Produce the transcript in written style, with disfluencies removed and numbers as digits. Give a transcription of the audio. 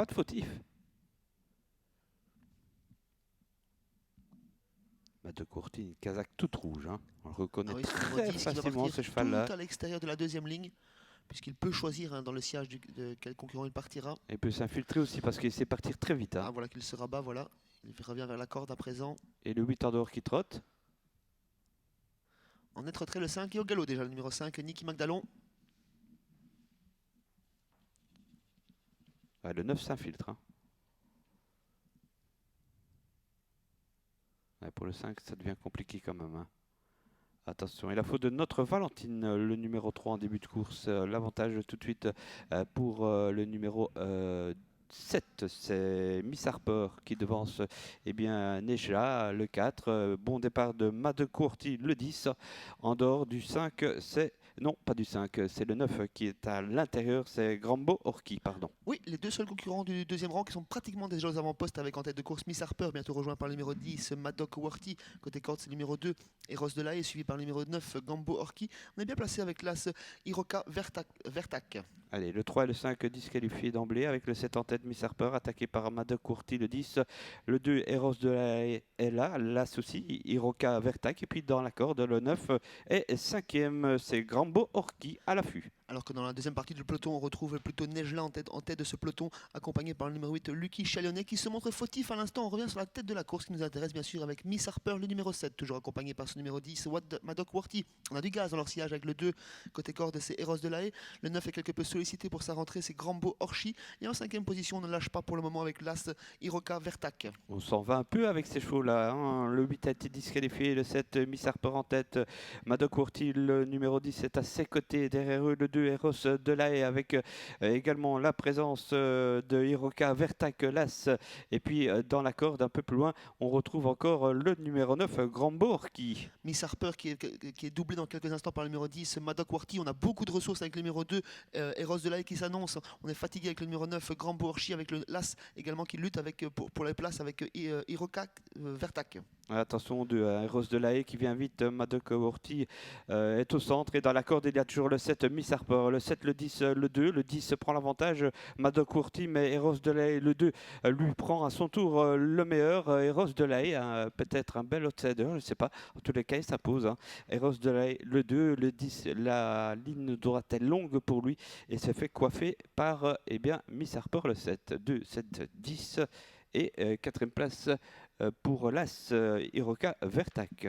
pas de fautif. De Courty, une casaque toute rouge. Hein. On le reconnaît très facilement ce cheval-là. Tout à l'extérieur de la deuxième ligne, puisqu'il peut choisir dans le sillage de quel concurrent il partira. Et il peut s'infiltrer aussi parce qu'il sait partir très vite. Hein. Ah, voilà qu'il se rabat, voilà. Il revient vers la corde à présent. Et le 8 en dehors qui trotte. En net retrait, le 5 et au galop déjà, le numéro 5, Nicky Magdalon. Ouais, le 9 s'infiltre. Hein. Ouais, pour le 5, ça devient compliqué quand même. Hein. Attention, et la faute de notre Valentine, le numéro 3 en début de course. L'avantage tout de suite pour le numéro 7, c'est Miss Harper qui devance Neja, le 4. Bon départ de Made Courty, le 10. En dehors du 5, c'est... Non, pas du 5, c'est le 9 qui est à l'intérieur, c'est Grambo Orki, pardon. Oui, les deux seuls concurrents du deuxième rang qui sont pratiquement déjà aux avant-postes avec en tête de course Miss Harper, bientôt rejoint par le numéro 10, Madoc Worthy. Côté corde, c'est le numéro 2, Eros de Lahaye, suivi par le numéro 9, Gambo Orki. On est bien placé avec l'as Iroka Vertac. Allez, le 3 et le 5 disqualifiés d'emblée avec le 7 en tête, Miss Harper, attaqué par Madoc Worthy, le 10. Le 2, Eros de Lahaye est là, l'as aussi, Iroka Vertac. Et puis dans la corde, le 9 est 5e, c'est Grambo Orki à l'affût. Alors que dans la deuxième partie du peloton, on retrouve plutôt Nejla en tête de ce peloton, accompagné par le numéro 8, Lucky Chalionnet, qui se montre fautif à l'instant. On revient sur la tête de la course qui nous intéresse bien sûr avec Miss Harper, le numéro 7, toujours accompagné par son numéro 10, Madoc Worthy. On a du gaz dans leur sillage avec le 2, côté corde, c'est Eros de Lahaye. Le 9 est quelque peu sollicité pour sa rentrée, c'est Grambo Orchi. Et en 5e position, on ne lâche pas pour le moment avec l'as Iroka Vertac. On s'en va un peu avec ces chevaux-là. Hein. Le 8 a été disqualifié, le 7, Miss Harper en tête. Madoc Worthy, le numéro 10, est à ses côtés. Derrière eux, le 2, Eros de Lahaye, avec également la présence de Iroka Vertac, l'as. Et puis, dans la corde, un peu plus loin, on retrouve encore le numéro 9, Grambo Orki. Miss Harper qui est doublé dans quelques instants par le numéro 10, Madoc Worthy. On a beaucoup de ressources avec le numéro 2, Eros de Lahaye qui s'annonce. On est fatigué avec le numéro 9, Grambo Orchi, avec le l'as également qui lutte avec, pour les places avec Iroka Vertac. Attention, de Eros de Lahaye qui vient vite. Madoc Worthy est au centre et dans la corde il y a toujours le 7 Miss Harper, le 7, le 10, le 2. Le 10 prend l'avantage, Madoc Worthy, mais Eros de Lahaye, le 2, lui prend à son tour le meilleur. Eros de Lahaye, peut-être un bel outsider, je ne sais pas. En tous les cas, il s'impose. Hein. Eros de Lahaye, le 2, le 10, la ligne droite est longue pour lui et se fait coiffer par Miss Harper, le 7, 2, 7, 10 et 4e place pour l'as Iroka Vertac.